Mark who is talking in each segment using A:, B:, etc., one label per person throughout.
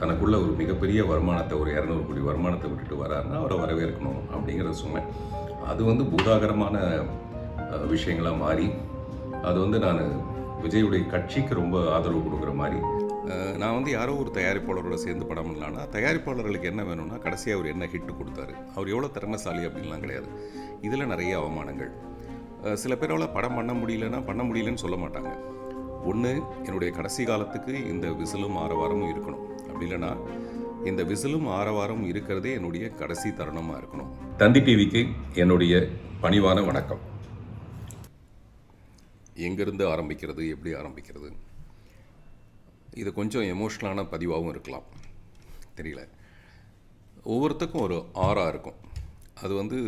A: தனக்குள்ள ஒரு மிகப்பெரிய வருமானத்தை, ஒரு 200 கோடி வருமானத்தை விட்டுட்டு வராருன்னா, அவரை வரவேற்கணும் அப்படிங்கிறத சொன்னேன். அது வந்து பூதாகரமான விஷயங்களா மாறி, அது வந்து நான் விஜயுடைய கட்சிக்கு ரொம்ப ஆதரவு கொடுக்குற மாதிரி, நான் வந்து யாரோ ஒரு தயாரிப்பாளரோட சேர்ந்து படம் பண்ணலான்னா, தயாரிப்பாளர்களுக்கு என்ன வேணும்னா, கடைசியாக அவர் என்ன ஹிட்டு கொடுத்தாரு, அவர் எவ்வளோ திறமைசாலி அப்படின்லாம் கிடையாது. இதில் நிறைய அவமானங்கள். சில பேரால் படம் பண்ண முடியலன்னா பண்ண முடியலன்னு சொல்ல மாட்டாங்க. ஒன்று, என்னுடைய கடைசி காலத்துக்கு இந்த விசிலும் ஆரவாரமும் இருக்கணும். அப்படி இல்லைன்னா இந்த விசிலும் ஆரவாரம் இருக்கிறதே என்னுடைய கடைசி தருணமாக இருக்கணும். தந்தி டிவிக்கு என்னுடைய பணிவான வணக்கம். எங்கேருந்து ஆரம்பிக்கிறது, எப்படி ஆரம்பிக்கிறது, இது கொஞ்சம் எமோஷ்னலான பதிவாகவும் இருக்கலாம், தெரியல. ஒவ்வொருத்தருக்கும் ஒரு ஆரா இருக்கும். அது வந்து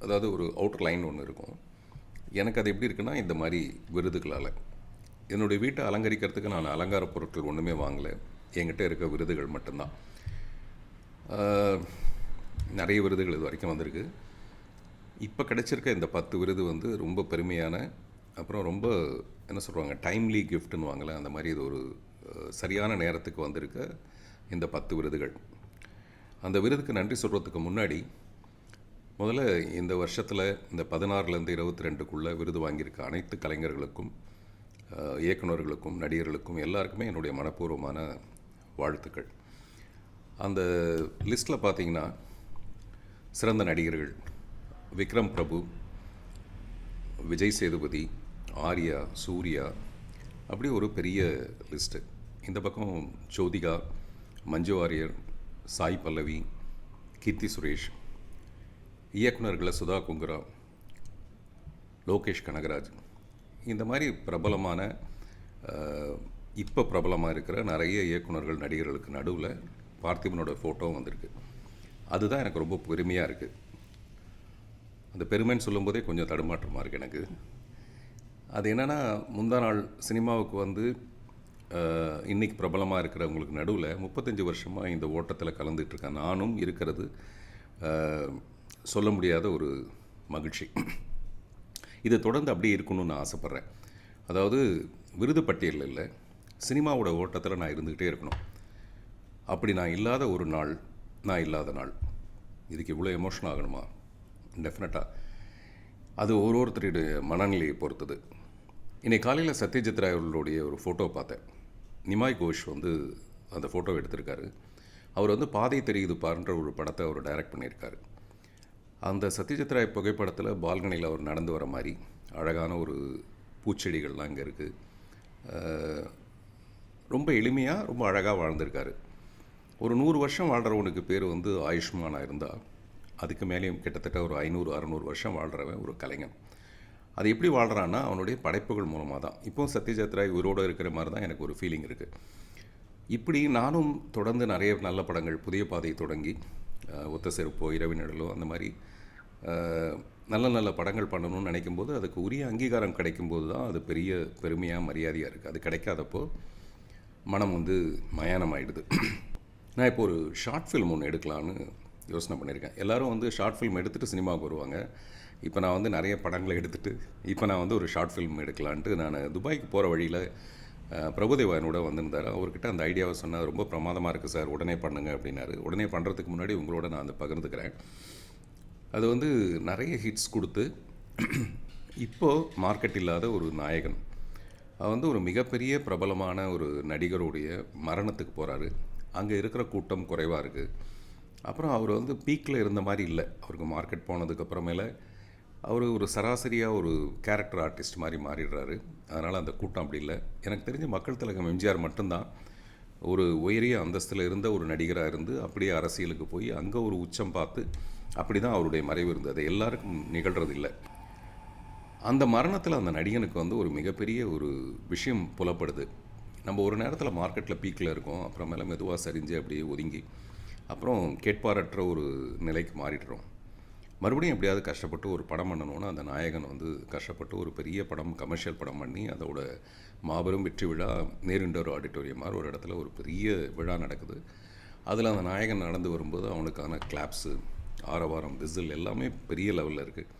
A: அதாவது ஒரு அவுட்டர் லைன் ஒன்று இருக்கும். எனக்கு அது எப்படி இருக்குன்னா, இந்த மாதிரி விருதுகளால் என்னுடைய வீட்டை அலங்கரிக்கிறதுக்கு நான் அலங்கார பொருட்கள் ஒன்றுமே வாங்கலை. என்கிட்ட இருக்க விருதுகள் மட்டும்தான். நிறைய விருதுகள் இது வரைக்கும் வந்திருக்கு. இப்போ கிடைச்சிருக்க இந்த 10 விருது வந்து ரொம்ப பெருமையான, அப்புறம் ரொம்ப என்ன சொல்லுவாங்க, டைம்லி கிஃப்ட்னு வாங்கலை, அந்த மாதிரி இது ஒரு சரியான நேரத்துக்கு வந்திருக்க இந்த 10 விருதுகள். அந்த விருதுக்கு நன்றி சொல்கிறதுக்கு முன்னாடி, முதல்ல இந்த வருஷத்தில் இந்த 16லேருந்து 22க்குள்ளே விருது வாங்கியிருக்க அனைத்து கலைஞர்களுக்கும், இயக்குநர்களுக்கும், நடிகர்களுக்கும் எல்லாருக்குமே என்னுடைய மனப்பூர்வமான வாழ்த்துக்கள். அந்த லிஸ்ட்டில் பார்த்தீங்கன்னா, சிறந்த நடிகர்கள் விக்ரம் பிரபு, விஜய் சேதுபதி, ஆர்யா, சூர்யா, அப்படி ஒரு பெரிய லிஸ்ட்டு. இந்த பக்கம் ஜோதிகா, மஞ்சு வாரியர், சாய் பல்லவி, கீர்த்தி சுரேஷ், இயக்குநர்களை சுதா குங்குரா, லோகேஷ் கனகராஜ், இந்த மாதிரி பிரபலமான, இப்போ பிரபலமாக இருக்கிற நிறைய இயக்குநர்கள், நடிகர்களுக்கு நடுவில் பார்த்திபனோட ஃபோட்டோவும் வந்திருக்கு. அதுதான் எனக்கு ரொம்ப பெருமையாக இருக்குது. அந்த பெருமைன்னு சொல்லும்போதே கொஞ்சம் தடுமாற்றமாக இருக்குது எனக்கு. அது என்னென்னா, முந்தா நாள் சினிமாவுக்கு வந்து இன்றைக்கி பிரபலமாக இருக்கிறவங்களுக்கு நடுவில் 35 வருஷமாக இந்த ஓட்டத்தில் கலந்துகிட்ருக்கேன் நானும் இருக்கிறது சொல்ல முடியாத ஒரு மகிழ்ச்சி. இதை தொடர்ந்து அப்படியே இருக்கணும்னு நான் ஆசைப்பட்றேன். அதாவது விருது பட்டியலில் இல்லை, சினிமாவோட ஓட்டத்தில் நான் இருந்துக்கிட்டே இருக்கணும். அப்படி நான் இல்லாத ஒரு நாள், நான் இல்லாத நாள். இதுக்கு இவ்வளோ எமோஷன் ஆகணுமா? டெஃபினட்டாக அது ஒருத்தருடைய மனநிலையை பொறுத்தது. இன்றைக்கி காலையில் சத்யஜித் ராய் அவர்களுடைய ஒரு ஃபோட்டோ பார்த்தேன். நிமாய் கோஷ் வந்து அந்த ஃபோட்டோ எடுத்திருக்காரு. அவர் வந்து பாதை தெரியுது பாருன்ற ஒரு படத்தை அவர் டைரக்ட் பண்ணியிருக்காரு. அந்த சத்யஜித் ராய் புகைப்படத்தில் பால்கனியில் அவர் நடந்து வர மாதிரி அழகான ஒரு பூச்செடிகள்லாம் இங்கே இருக்குது. ரொம்ப எளிமையாக ரொம்ப அழகாக வாழ்ந்திருக்காரு. ஒரு 100 வருஷம் வாழ்கிறவனுக்கு பேர் வந்து ஆயுஷ்மானாக இருந்தால், அதுக்கு மேலேயும் கிட்டத்தட்ட ஒரு 500-600 வருஷம் வாழ்கிறவன் ஒரு கலைஞன். அது எப்படி வாழ்கிறான்னா, அவனுடைய படைப்புகள் மூலமாக தான். இப்போது சத்யஜித் ராய் உயிரோடு இருக்கிற மாதிரி தான் எனக்கு ஒரு ஃபீலிங் இருக்குது. இப்படி நானும் தொடர்ந்து நிறைய நல்ல படங்கள், புதிய பாதையை தொடங்கி ஒத்த செருப்போ, இரவு நிழலோ, அந்த மாதிரி நல்ல நல்ல படங்கள் பண்ணணும்னு நினைக்கும்போது, அதுக்கு உரிய அங்கீகாரம் கிடைக்கும்போது தான் அது பெரிய பெருமையாக, மரியாதையாக இருக்குது. அது கிடைக்காதப்போ மனம் வந்து மயானம் ஆகிடுது. நான் இப்போ ஒரு ஷார்ட் ஃபில்ம் ஒன்று எடுக்கலான்னு யோசனை பண்ணியிருக்கேன். எல்லோரும் வந்து ஷார்ட் ஃபில்ம் எடுத்துகிட்டு சினிமாவுக்கு வருவாங்க. இப்போ நான் வந்து நிறைய படங்களை எடுத்துகிட்டு இப்போ நான் வந்து ஒரு ஷார்ட் ஃபில்ம் எடுக்கலான்ட்டு நான் துபாய்க்கு போகிற வழியில் பிரபுதேவா என்னோட வந்திருந்தார். அவர்கிட்ட அந்த ஐடியாவை சொன்னால், ரொம்ப பிரமாதமாக இருக்குது சார், உடனே பண்ணுங்க அப்படின்னாரு. உடனே பண்ணுறதுக்கு முன்னாடி உங்களோட நான் அதை பகிர்ந்துக்கிறேன். அது வந்து நிறைய ஹிட்ஸ் கொடுத்து இப்போது மார்க்கெட் இல்லாத ஒரு நாயகன், அவர் வந்து ஒரு மிகப்பெரிய பிரபலமான ஒரு நடிகருடைய மரணத்துக்கு போகிறாரு. அங்கே இருக்கிற கூட்டம் குறைவாக இருக்குது. அப்புறம் அவர் வந்து பீக்கில் இருந்த மாதிரி இல்லை. அவருக்கு மார்க்கெட் போனதுக்கப்புறமேல அவர் ஒரு சராசரியாக ஒரு கேரக்டர் ஆர்டிஸ்ட் மாதிரி மாறிடுறாரு. அதனால் அந்த கூட்டம் அப்படி இல்லை. எனக்கு தெரிஞ்ச மக்கள் திலகம் எம்ஜிஆர் மட்டும்தான் ஒரு உயரிய அந்தஸ்தில் இருந்த ஒரு நடிகராக இருந்து அப்படியே அரசியலுக்கு போய் அங்கே ஒரு உச்சம் பார்த்து அப்படி தான் அவருடைய மறைவு இருந்தது. எல்லாருக்கும் நிகழ்கிறதில்லை. அந்த மரணத்தில் அந்த நடிகனுக்கு வந்து ஒரு மிகப்பெரிய ஒரு விஷயம் புலப்படுது. நம்ம ஒரு நேரத்தில் மார்க்கெட்டில் பீக்கில் இருக்கோம், அப்புறமேல மெதுவாக சரிஞ்சு அப்படியே ஒதுங்கி அப்புறம் கேட்பாரற்ற ஒரு நிலைக்கு மாறிடுறோம். மறுபடியும் எப்படியாவது கஷ்டப்பட்டு ஒரு படம் பண்ணணுன்னா, அந்த நாயகன் வந்து கஷ்டப்பட்டு ஒரு பெரிய படம், கமர்ஷியல் படம் பண்ணி அதோட மாபெரும் வெற்றி விழா நேருண்டோர் ஆடிட்டோரியம் மாதிரி ஒரு இடத்துல ஒரு பெரிய விழா நடக்குது. அதில் அந்த நாயகன் நடந்து வரும்போது அவனுக்கான கிளாப்ஸு, ஆரவாரம், விசில் எல்லாமே பெரிய லெவலில் இருக்குது.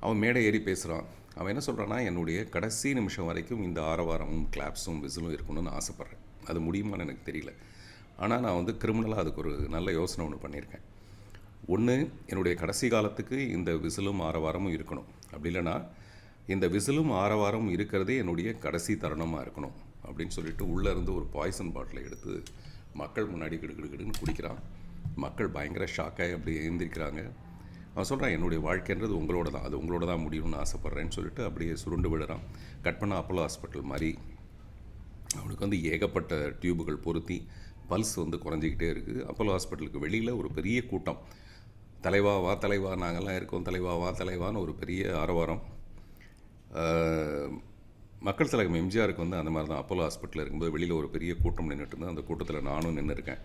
A: அவன் மேடை ஏறி பேசுகிறான். அவன் என்ன சொல்கிறான்னா, என்னுடைய கடைசி நிமிஷம் வரைக்கும் இந்த ஆரவாரமும் கிளாப்ஸும் விசிலும் இருக்கணும்னு ஆசைப்பட்றேன். அது முடியுமான்னு எனக்கு தெரியல. ஆனால் நான் வந்து கிரிமினலாக அதுக்கு ஒரு நல்ல யோசனை ஒன்று பண்ணியிருக்கேன். ஒன்று, என்னுடைய கடைசி காலத்துக்கு இந்த விசிலும் ஆரவாரமும் இருக்கணும். அப்படி இல்லைன்னா இந்த விசிலும் ஆரவாரமும் இருக்கிறதே என்னுடைய கடைசி தருணமாக இருக்கணும் அப்படின்னு சொல்லிட்டு உள்ளேருந்து ஒரு பாய்சன் பாட்டிலை எடுத்து மக்கள் முன்னாடி கிடுக்கிடுன்னு குடிக்கிறான். மக்கள் பயங்கர ஷாக்காகி அப்படி எழுந்திருக்கிறாங்க. அவன் சொல்கிறான், என்னுடைய வாழ்க்கைன்றது உங்களோட தான், அது உங்களோட தான் முடியும்னு ஆசைப்பட்றேன்னு சொல்லிட்டு அப்படியே சுருண்டு விடுறான். கட் பண்ண அப்போலோ ஹாஸ்பிட்டல் மாதிரி அவனுக்கு வந்து ஏகப்பட்ட டியூபுகள் பொருத்தி பல்ஸ் வந்து குறைஞ்சிக்கிட்டே இருக்குது. அப்போலோ ஹாஸ்பிட்டலுக்கு வெளியில் ஒரு பெரிய கூட்டம். தலைவா வா தலைவா, நாங்கள்லாம் இருக்கோம், தலைவா வா தலைவான்னு ஒரு பெரிய ஆரவாரம். மக்கள் தலைவர் எம்ஜிஆருக்கு வந்து அந்த மாதிரி தான் அப்போலோ ஹாஸ்பிட்டலில் இருக்கும்போது வெளியில் ஒரு பெரிய கூட்டம் நின்றுட்டு இருந்தேன். அந்த கூட்டத்தில் நானும் நின்று இருக்கேன்.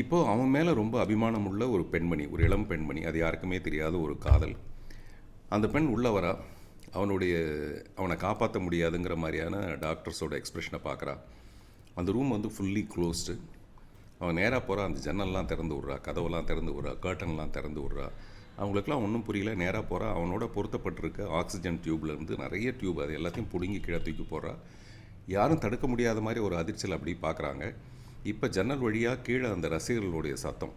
A: இப்போது அவன் மேலே ரொம்ப அபிமானம் உள்ள ஒரு பெண்மணி, ஒரு இளம் பெண்மணி, அது யாருக்குமே தெரியாத ஒரு காதல். அந்த பெண் உள்ள வரா. அவனை காப்பாற்ற முடியாதுங்கிற மாதிரியான டாக்டர்ஸோட எக்ஸ்ப்ரெஷனை பார்க்குறா. அந்த ரூம் வந்து ஃபுல்லி க்ளோஸ்டு. அவன் நேராக போகிறா, அந்த ஜன்னல்லாம் திறந்து விட்றா, கதவெல்லாம் திறந்து விட்றா, கர்ட்டன்லாம் திறந்து விட்றா. அவங்களுக்குலாம் ஒன்றும் புரியல. நேராக போகிறா, அவனோட பொருத்தப்பட்டிருக்க ஆக்சிஜன் டியூப்லேருந்து நிறைய டியூப் அது எல்லாத்தையும் பிடுங்கி கீழே தூக்கி போடுறா. யாரும் தடுக்க முடியாத மாதிரி ஒரு அதிர்ச்சியில் அப்படி பார்க்குறாங்க. இப்போ ஜன்னல் வழியாக கீழே அந்த ரசிகர்களுடைய சத்தம்,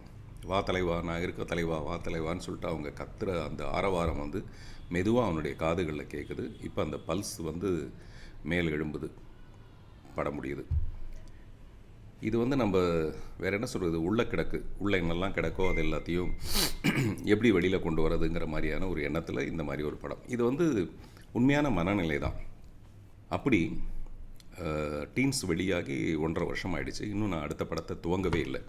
A: வா தலைவா, நான் இருக்க தலைவா, வா தலைவான்னு சொல்லிட்டு அவங்க கத்துற அந்த ஆரவாரம் வந்து மெதுவாக அவனுடைய காதுகளில் கேட்குது. இப்போ அந்த பல்ஸ் வந்து மேல் எழும்புது, பட முடியுது. இது வந்து நம்ம வேறு என்ன சொல்கிறது, உள்ள கிடக்கு, உள்ள என்னெல்லாம் கிடக்கோ அது எல்லாத்தையும் எப்படி வெளியில் கொண்டு வரதுங்கிற மாதிரியான ஒரு எண்ணத்தில் இந்த மாதிரி ஒரு படம். இது வந்து உண்மையான மனநிலை தான். அப்படி டீன்ஸ் வெளியாகி 1.5 வருஷம் ஆகிடுச்சு. இன்னும் நான் அடுத்த படத்தை துவங்கவே இல்லை.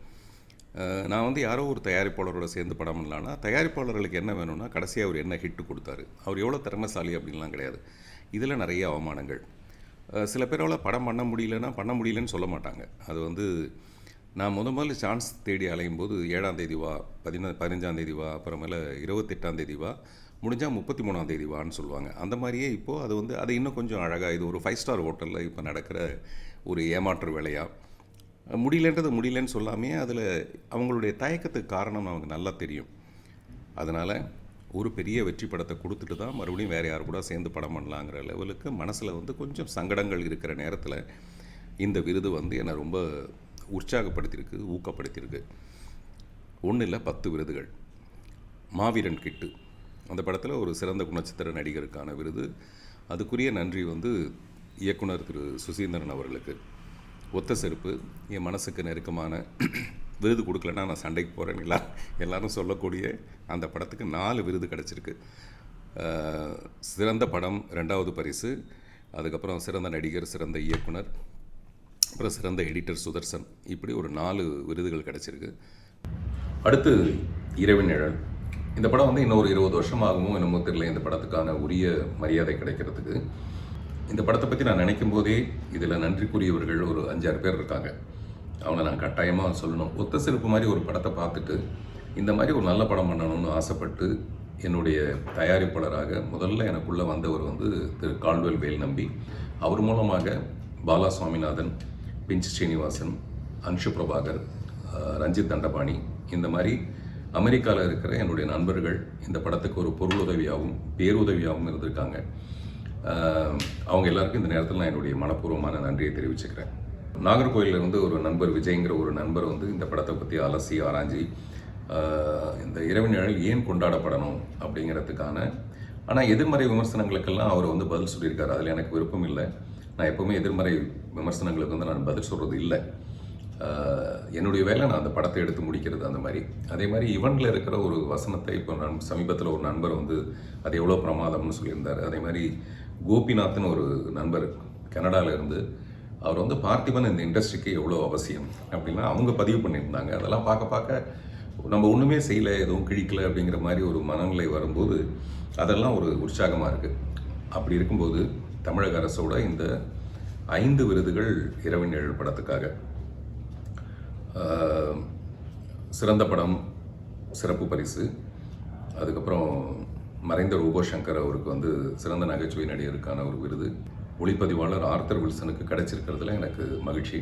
A: நான் வந்து யாரோ ஒரு தயாரிப்பாளரோட சேர்ந்து படம் பண்ணலான்னா, தயாரிப்பாளர்களுக்கு என்ன வேணும்னா கடைசியாக அவர் என்ன ஹிட்டு கொடுத்தாரு, அவர் எவ்வளோ திறமைசாலி அப்படின்லாம் கிடையாது. இதில் நிறைய அவமானங்கள். சில பேரால் படம் பண்ண முடியலன்னு சொல்ல மாட்டாங்க. அது வந்து நான் முதல்ல சான்ஸ் தேடி அலையும் போது 7ஆம் தேதி வா, 15ஆம் தேதி வா, அப்புறமேல 28ஆம் தேதி வா, முடிஞ்சால் 33ஆம் தேதி வான்னு சொல்லுவாங்க. அந்த மாதிரியே இப்போது அது வந்து அது இன்னும் கொஞ்சம் அழகாக, இது ஒரு 5 ஸ்டார் ஹோட்டலில் இப்போ நடக்கிற ஒரு ஏமாற்று வேலையாக, முடியலன்னு சொல்லாமே அதில் அவங்களுடைய தயக்கத்துக்கு காரணம் நமக்கு நல்லா தெரியும். அதனால் ஒரு பெரிய வெற்றி படத்தை கொடுத்துட்டு தான் மறுபடியும் வேறு யார் கூட சேர்ந்து படம் பண்ணலாங்கிற லெவலுக்கு மனசில் வந்து கொஞ்சம் சங்கடங்கள் இருக்கிற நேரத்தில் இந்த விருது வந்து என்னை ரொம்ப உற்சாகப்படுத்தியிருக்கு, ஊக்கப்படுத்தியிருக்கு. 1 இல்லை 10 விருதுகள். மாவீரன் கிட்டு அந்த படத்தில் ஒரு சிறந்த குணச்சித்திர நடிகருக்கான விருது. அதுக்குரிய நன்றி வந்து இயக்குனர் திரு சுசீந்திரன் அவர்களுக்கு. ஒத்த செருப்பு என் மனசுக்கு நெருக்கமான விருது கொடுக்கலன்னா நான் சண்டைக்கு போகிறேன்னு எல்லாரும் சொல்லக்கூடிய அந்த படத்துக்கு 4 விருது கிடச்சிருக்கு. சிறந்த படம் 2வது பரிசு, அதுக்கப்புறம் சிறந்த நடிகர், சிறந்த இயக்குனர், அப்புறம் சிறந்த எடிட்டர் சுதர்சன், இப்படி ஒரு 4 விருதுகள் கிடச்சிருக்கு. அடுத்து இரவின் நிழல். இந்த படம் வந்து இன்னொரு 20 வருஷம் ஆகுமோ என்னமோ தெரியல இந்த படத்துக்கான உரிய மரியாதை கிடைக்கிறதுக்கு. இந்த படத்தை பற்றி நான் நினைக்கும் போதே இதில் நன்றிக்குரியவர்கள் ஒரு 5-6 பேர் இருக்காங்க. அவனை நான் கட்டாயமாக சொல்லணும். ஒத்த செருப்பு மாதிரி ஒரு படத்தை பார்த்துட்டு இந்த மாதிரி ஒரு நல்ல படம் பண்ணணும்னு ஆசைப்பட்டு என்னுடைய தயாரிப்பாளராக முதல்ல எனக்குள்ளே வந்தவர் வந்து திரு கால்டுவெல் வேல் நம்பி. அவர் மூலமாக பாலா சுவாமிநாதன், பிஞ்ச் ஸ்ரீனிவாசன், அன்ஷு பிரபாகர், ரஞ்சித் தண்டபாணி, இந்த மாதிரி அமெரிக்காவில் இருக்கிற என்னுடைய நண்பர்கள் இந்த படத்துக்கு ஒரு பொருளுதவியாகவும் பேருதவியாகவும் இருந்திருக்காங்க. அவங்க எல்லாருக்கும் இந்த நேரத்தில் நான் என்னுடைய மனப்பூர்வமான நன்றியை தெரிவிச்சுக்கிறேன். நாகர்கோயிலிருந்து ஒரு நண்பர், விஜய்ங்கிற ஒரு நண்பர் வந்து இந்த படத்தை பற்றி அலசி ஆராய்ஞ்சி இந்த இரவின் நிழல் ஏன் கொண்டாடப்படணும் அப்படிங்கிறதுக்கான, ஆனால் எதிர்மறை விமர்சனங்களுக்கெல்லாம் அவர் வந்து பதில் சொல்லியிருக்காரு. அதில் எனக்கு விருப்பம் இல்லை. நான் எப்போவுமே எதிர்மறை விமர்சனங்களுக்கு வந்து நான் பதில் சொல்கிறது இல்லை. என்னுடைய வேலை நான் அந்த படத்தை எடுத்து முடிக்கிறது. அந்த மாதிரி அதே மாதிரி இவனில் இருக்கிற ஒரு வசனத்தை இப்போ நான் சமீபத்தில் ஒரு நண்பர் வந்து அது எவ்வளோ பிரமாதம்னு சொல்லியிருந்தார். அதே மாதிரி கோபிநாத்னு ஒரு நண்பர் கனடாவில் இருந்து அவர் வந்து பார்த்திபன் இந்த இண்டஸ்ட்ரிக்கு எவ்வளோ அவசியம் அப்படின்னா அவங்க பதிவு பண்ணியிருந்தாங்க. அதெல்லாம் பார்க்க நம்ம ஒன்றுமே செய்யலை, எதுவும் கிழிக்கலை அப்படிங்கிற மாதிரி ஒரு மனநிலை வரும்போது அதெல்லாம் ஒரு உற்சாகமாக இருக்குது. அப்படி இருக்கும்போது தமிழக அரசோட இந்த 5 விருதுகள் இரவின் நிழல் படத்துக்காக. சிறந்த படம் சிறப்பு பரிசு, அதுக்கப்புறம் மறைந்த ரோபோ சங்கர் அவருக்கு வந்து சிறந்த நகைச்சுவை நடிகருக்கான ஒரு விருது, ஒளிப்பதிவாளர் ஆர்த்தர் வில்சனுக்கு கிடைச்சிருக்கிறதுல எனக்கு மகிழ்ச்சி.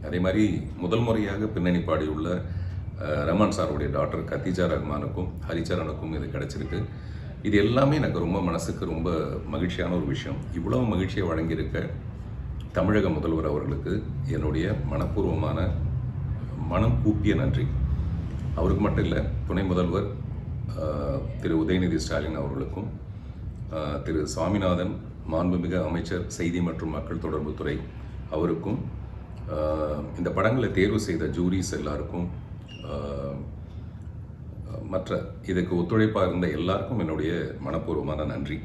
A: அதே மாதிரி முதல் முறையாக பின்னணி பாடியுள்ள ரஹ்மான் சாருடைய டாக்டர் கத்தீஜா ரஹ்மானுக்கும் ஹரிச்சரனுக்கும் இது கிடைச்சிருக்கு. இது எல்லாமே எனக்கு ரொம்ப மனசுக்கு ரொம்ப மகிழ்ச்சியான ஒரு விஷயம். இவ்வளவு மகிழ்ச்சியை வழங்கியிருக்க தமிழக முதல்வர் அவர்களுக்கு என்னுடைய மனப்பூர்வமான மனம் கூப்பிய நன்றி. அவருக்கு மட்டும் இல்லை, துணை முதல்வர் திரு உதயநிதி ஸ்டாலின் அவர்களுக்கும், திரு சாமிநாதன் மாண்புமிகு அமைச்சர் செய்தி மற்றும் மக்கள் தொடர்புத்துறை அவருக்கும், இந்த படங்களை தேர்வு செய்த ஜூரிஸ் எல்லாருக்கும், மற்ற இதுக்கு ஒத்துழைப்பாக இருந்த எல்லாருக்கும் என்னுடைய மனப்பூர்வமான நன்றி.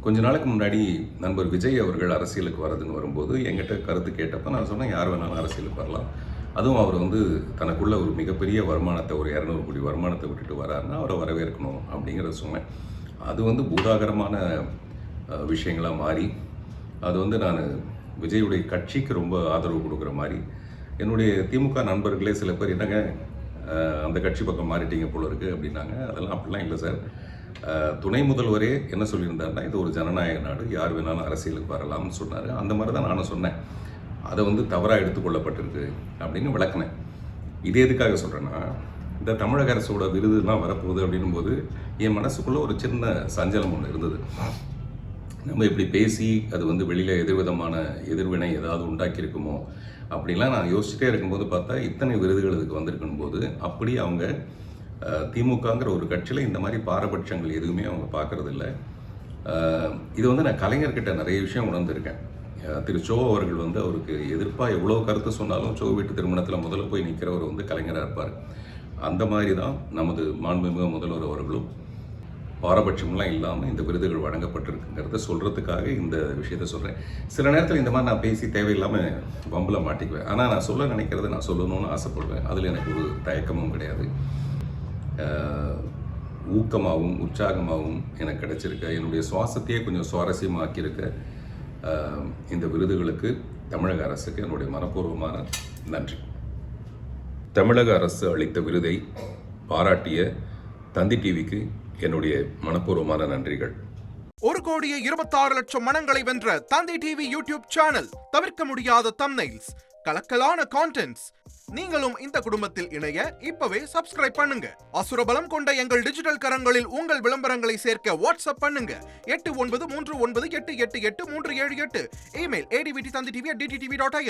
A: கொஞ்ச நாளுக்கு முன்னாடி நண்பர் விஜய் அவர்கள் அரசியலுக்கு வரதுன்னு வரும்போது என்கிட்ட கருத்து கேட்டப்போ நான் சொன்னேன், யார் வேணாலும் அரசியலுக்கு வரலாம், அதுவும் அவர் வந்து தனக்குள்ள ஒரு மிகப்பெரிய வருமானத்தை, ஒரு 200 கோடி வருமானத்தை விட்டுட்டு வராருன்னா அவரை வரவேற்கணும் அப்படிங்கிறத சொன்னேன். அது வந்து பூதாகரமான விஷயங்களாக மாறி, அது வந்து நான் விஜயுடைய கட்சிக்கு ரொம்ப ஆதரவு கொடுக்குற மாதிரி, என்னுடைய திமுக நண்பர்களே சில பேர் என்னங்க அந்த கட்சி பக்கம் மாறிட்டீங்க போல இருக்குது அப்படின்னாங்க. அதெல்லாம் அப்படிலாம் இல்லை சார். துணை முதல்வரே என்ன சொல்லியிருந்தாருன்னா, இது ஒரு ஜனநாயக நாடு, யார் வேணாலும் அரசியலுக்கு வரலாம்னு சொன்னார். அந்த மாதிரி தான் நானும் சொன்னேன். அதை வந்து தவறாக எடுத்துக்கொள்ளப்பட்டிருக்கு அப்படின்னு விளக்குனேன். இது எதுக்காக சொல்கிறேன்னா, இந்த தமிழக அரசோட விருதுலாம் வரப்போகுது அப்படின்னும் போது என் மனசுக்குள்ளே ஒரு சின்ன சஞ்சலம் ஒன்று இருந்தது. நம்ம இப்படி பேசி அது வந்து வெளியில் எதிர்விதமான எதிர்வினை ஏதாவது உண்டாக்கியிருக்குமோ அப்படிலாம் நான் யோசிச்சுட்டே இருக்கும்போது பார்த்தா இத்தனை விருதுகள் இதுக்கு வந்திருக்கும் போது, அப்படி அவங்க திமுகங்கிற ஒரு கட்சியில் இந்த மாதிரி பாரபட்சங்கள் எதுவுமே அவங்க பார்க்கறதில்ல. இது வந்து நான் கலைஞர்கிட்ட நிறைய விஷயம் உணர்ந்திருக்கேன். திரு சோ அவர்கள் வந்து அவருக்கு எதிர்ப்பாக எவ்வளோ கருத்து சொன்னாலும் சோ வீட்டு திருமணத்தில் முதல்ல போய் நிற்கிறவர் வந்து கலைஞராக இருப்பார். அந்த மாதிரி தான் நமது மாண்புமிகு முதல்வர் அவர்களும் பாரபட்சம்லாம் இல்லாமல் இந்த விருதுகள் வழங்கப்பட்டிருக்குங்கிறத சொல்கிறதுக்காக இந்த விஷயத்த சொல்கிறேன். சில நேரத்தில் இந்த மாதிரி நான் பேசி தேவையில்லாமல் வம்பில் மாட்டிக்குவேன். ஆனால் நான் சொல்ல நினைக்கிறத நான் சொல்லணும்னு ஆசைப்படுவேன். அதில் எனக்கு ஒரு தயக்கமும் கிடையாது. ஊக்கமாகவும் உற்சாகமாகவும் எனக்கு கிடைச்சிருக்க, என்னுடைய சுவாசத்தையே கொஞ்சம் சுவாரஸ்யமாக்கியிருக்க இந்த விருதுகளுக்கு தமிழக அரசுக்கு என்னுடைய மனப்பூர்வமான நன்றி. தமிழக அரசு அளித்த விருதை பாராட்டிய தந்தி டிவிக்கு என்னுடைய மனப்பூர்வமான நன்றிகள்.
B: 1,26,00,000 மனங்களை வென்ற தந்தி டிவி யூடியூப் சேனல். தவிர்க்க முடியாத தம்ப்நெயில்ஸ், கலக்கலான கான்டென்ட்ஸ். நீங்களும் இந்த குடும்பத்தில் இணைய இப்பவே சப்ஸ்கிரைப் பண்ணுங்க. அசுரபலம் கொண்ட எங்கள் டிஜிட்டல் கரங்களில் உங்கள் விளம்பரங்களை சேர்க்க வாட்ஸ்அப் பண்ணுங்க. 8939888838. Email advttv@dttv.in.